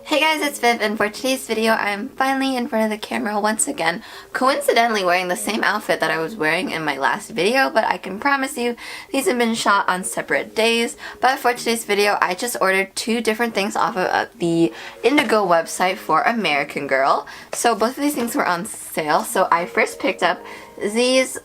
Hey guys, it's Viv, and for today's video, I'm finally in front of the camera once again, coincidentally wearing the same outfit that I was wearing in my last video, but I can promise you these have been shot on separate days. But for today's video, I just ordered two different things off of the Indigo website for American Girl. So both of these things were on sale, so I first picked up these,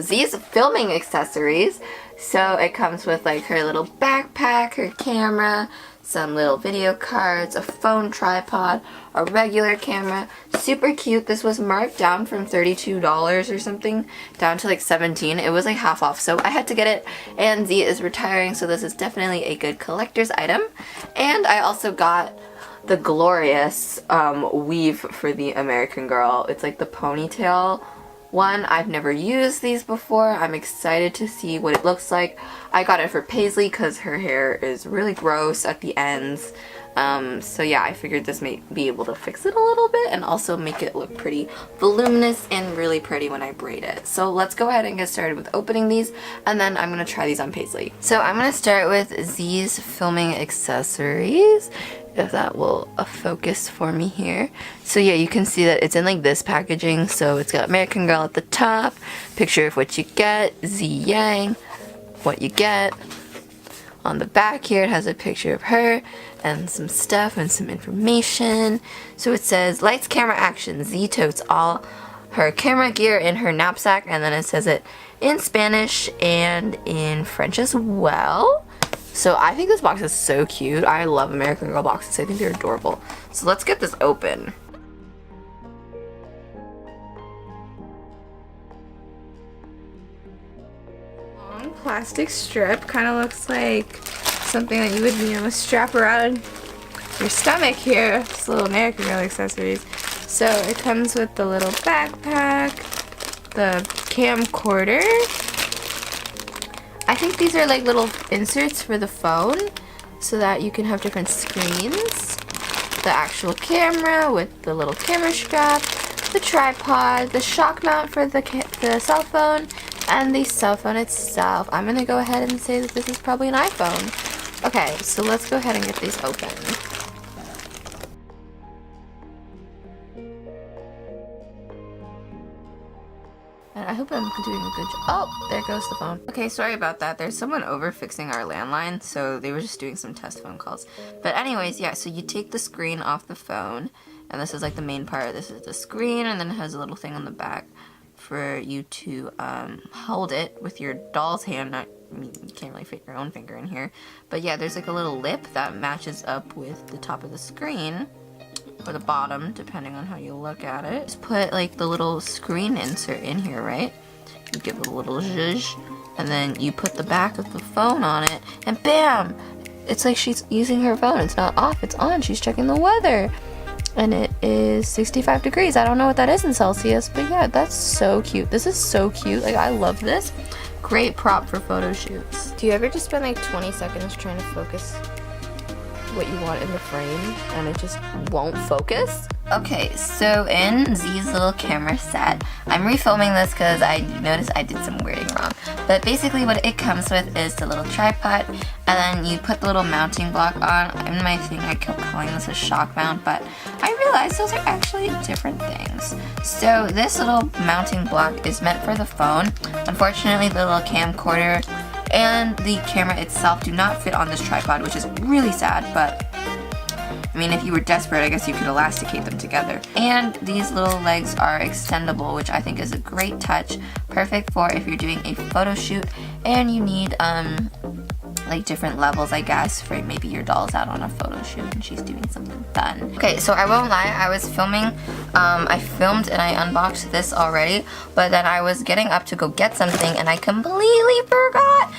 these filming accessories. So it comes with like her little backpack, her camera, some little video cards, a phone tripod, a regular camera. Super cute. This was marked down from $32 or something down to like $17. It was like half off, so I had to get it. And Z is retiring, so this is definitely a good collector's item. And I also got the glorious weave for the American Girl. It's like the ponytail one. I've never used these before. I'm excited to see what it looks like. I got it for Paisley because her hair is really gross at the ends. So yeah, I figured this may be able to fix it a little bit and also make it look pretty voluminous and really pretty when I braid it. So let's go ahead and get started with opening these, and then I'm going to try these on Paisley. So I'm going to start with these filming accessories, if that will focus for me here. So yeah, you can see that it's in like this packaging. So it's got American Girl at the top, picture of what you get, Z Yang, what you get. On the back here it has a picture of her and some stuff and some information. So it says, lights, camera, action. Z totes all her camera gear in her knapsack, and then it says it in Spanish and in French as well. So I think this box is so cute. I love American Girl boxes. I think they're adorable. So let's get this open. Long plastic strip. Kind of looks like something that you would, strap around your stomach here. Just little American Girl accessories. So it comes with the little backpack, the camcorder. I think these are like little inserts for the phone so that you can have different screens. The actual camera with the little camera strap, the tripod, the shock mount for the cell phone, and the cell phone itself. I'm going to go ahead and say that this is probably an iPhone. Okay, so let's go ahead and get these open. I hope I'm doing a good job. Oh, there goes the phone. Okay, sorry about that. There's someone over fixing our landline, so they were just doing some test phone calls. But anyways, yeah, so you take the screen off the phone, and this is like the main part. This is the screen, and then it has a little thing on the back for you to hold it with your doll's hand. I mean, you can't really fit your own finger in here. But yeah, there's like a little lip that matches up with the top of the screen. Or the bottom, depending on how you look at it. Just put like the little screen insert in here, right? You give it a little zhuzh, and then you put the back of the phone on it, and bam! It's like she's using her phone. It's not off, it's on. She's checking the weather. And it is 65 degrees. I don't know what that is in Celsius, but yeah, that's so cute. This is so cute. Like, I love this. Great prop for photo shoots. Do you ever just spend like 20 seconds trying to focus what you want in the frame and it just won't focus? Okay, so in Z's little camera set, I'm refilming this because I noticed I did some weirding wrong. But basically what it comes with is the little tripod, and then you put the little mounting block on. In my thing I kept calling this a shock mount, but I realized those are actually different things. So this little mounting block is meant for the phone. Unfortunately, the little camcorder and the camera itself do not fit on this tripod, which is really sad, but I mean, if you were desperate, I guess you could elasticate them together. And these little legs are extendable, which I think is a great touch. Perfect for if you're doing a photo shoot and you need like different levels, I guess, for maybe your doll's out on a photo shoot and she's doing something fun. Okay, so I won't lie, I was filming, I filmed and I unboxed this already, but then I was getting up to go get something and I completely forgot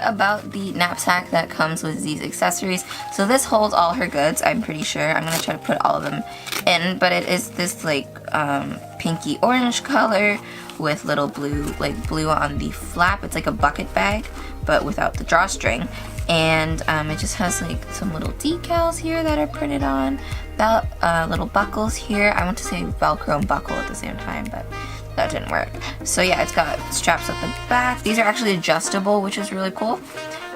about the knapsack that comes with these accessories. So this holds all her goods, I'm pretty sure. I'm gonna try to put all of them in, but it is this like pinky orange color with little blue on the flap. It's like a bucket bag, but without the drawstring. And it just has like some little decals here that are printed on, little buckles here. I want to say Velcro and buckle at the same time, but that didn't work. So yeah, it's got straps at the back. These are actually adjustable, which is really cool.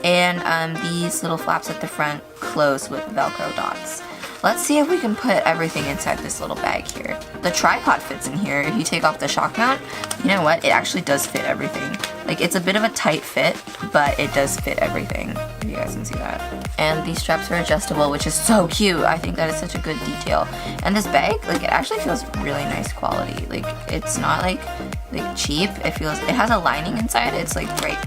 and these little flaps at the front close with Velcro dots. Let's see if we can put everything inside this little bag here. The tripod fits in here. If you take off the shock mount, you know what? It actually does fit everything. Like, it's a bit of a tight fit, but it does fit everything, if you guys can see that. And these straps are adjustable, which is so cute. I think that is such a good detail. And this bag, like, it actually feels really nice quality. Like, it's not like cheap. It has a lining inside. It's like bright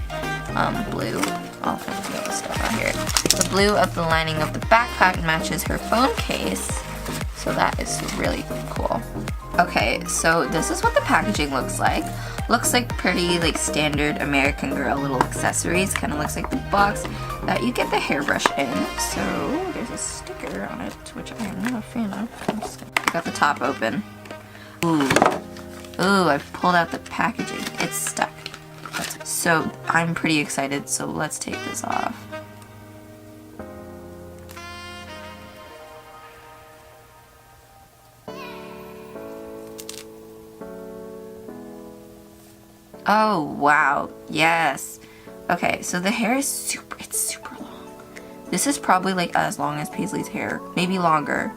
blue. I'll put the other stuff out here. The blue of the lining of the backpack matches her phone case, so that is really cool. Okay, so this is what the packaging looks like. Looks like pretty like standard American Girl little accessories. Kind of looks like the box that you get the hairbrush in. So there's a sticker on it, which I am not a fan of. I got the top open. Ooh, I pulled out the packaging. It's stuck. So I'm pretty excited, so let's take this off. Oh wow, yes. Okay, so the hair is super long. This is probably like as long as Paisley's hair, maybe longer.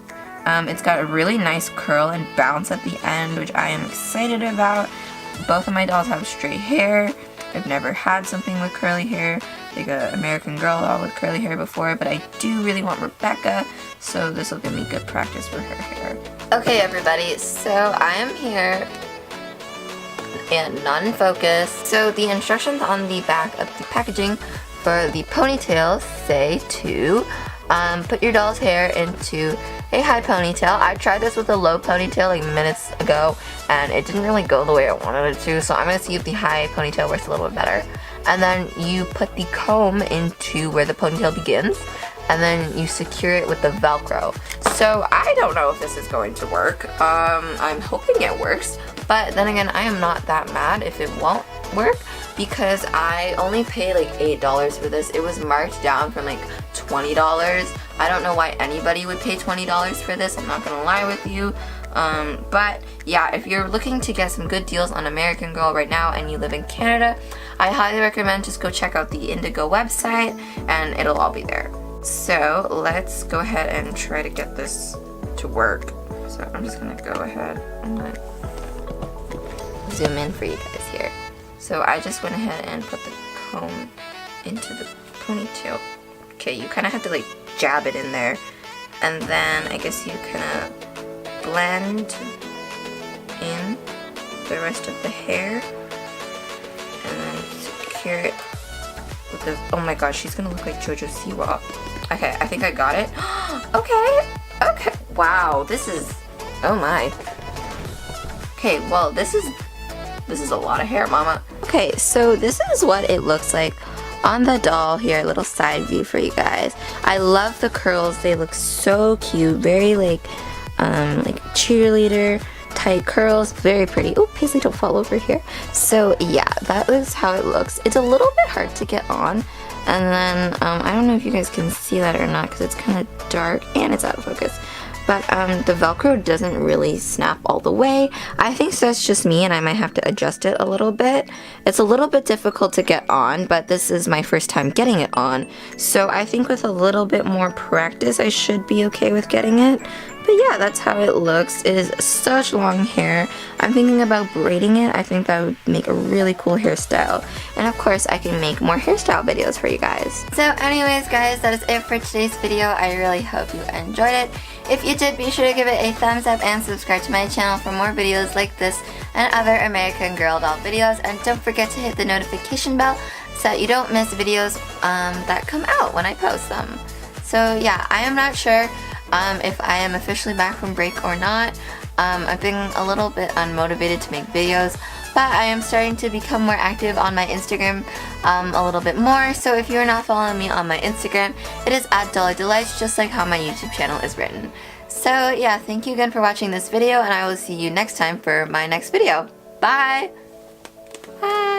It's got a really nice curl and bounce at the end, which I am excited about. Both of my dolls have straight hair. I've never had something with curly hair, like an American Girl doll with curly hair before, but I do really want Rebecca, so this will give me good practice for her hair. Okay everybody, so I am here and not in focus. So the instructions on the back of the packaging for the ponytail say to put your doll's hair into a high ponytail. I tried this with a low ponytail like minutes ago and it didn't really go the way I wanted it to, so I'm going to see if the high ponytail works a little bit better. And then you put the comb into where the ponytail begins and then you secure it with the Velcro. So I don't know if this is going to work. I'm hoping it works, but then again I am not that mad if it won't work because I only paid like $8 for this. It was marked down from like $20. I don't know why anybody would pay $20 for this, I'm not gonna lie with you. But yeah, if you're looking to get some good deals on American Girl right now and you live in Canada, I highly recommend just go check out the Indigo website and it'll all be there. So let's go ahead and try to get this to work. So I'm just gonna go ahead and like zoom in for you guys here. So I just went ahead and put the comb into the ponytail. Okay, you kind of have to like jab it in there, and then I guess you kind of blend in the rest of the hair, and then secure it with the, oh my gosh, she's gonna look like JoJo Siwa. Okay, I think I got it. Okay, wow, this is, oh my. Okay, well this is a lot of hair, mama. Okay, so this is what it looks like on the doll here, a little side view for you guys. I love the curls, they look so cute, very like cheerleader tight curls, very pretty. Oh, Paisley, don't fall over here. So yeah, that is how it looks. It's a little bit hard to get on, and then I don't know if you guys can see that or not because it's kind of dark and it's out of focus. But the Velcro doesn't really snap all the way. I think so that's just me and I might have to adjust it a little bit. It's a little bit difficult to get on, but this is my first time getting it on. So I think with a little bit more practice, I should be okay with getting it. But yeah, that's how it looks. It is such long hair. I'm thinking about braiding it. I think that would make a really cool hairstyle. And of course, I can make more hairstyle videos for you guys. So anyways, guys, that is it for today's video. I really hope you enjoyed it. If you did, be sure to give it a thumbs up and subscribe to my channel for more videos like this and other American Girl doll videos. And don't forget to hit the notification bell so that you don't miss videos that come out when I post them. So yeah, I am not sure if I am officially back from break or not. I've been a little bit unmotivated to make videos, but I am starting to become more active on my Instagram a little bit more. So if you're not following me on my Instagram, it is @DollyDelights, just like how my YouTube channel is written. So yeah, thank you again for watching this video, and I will see you next time for my next video. Bye! Bye!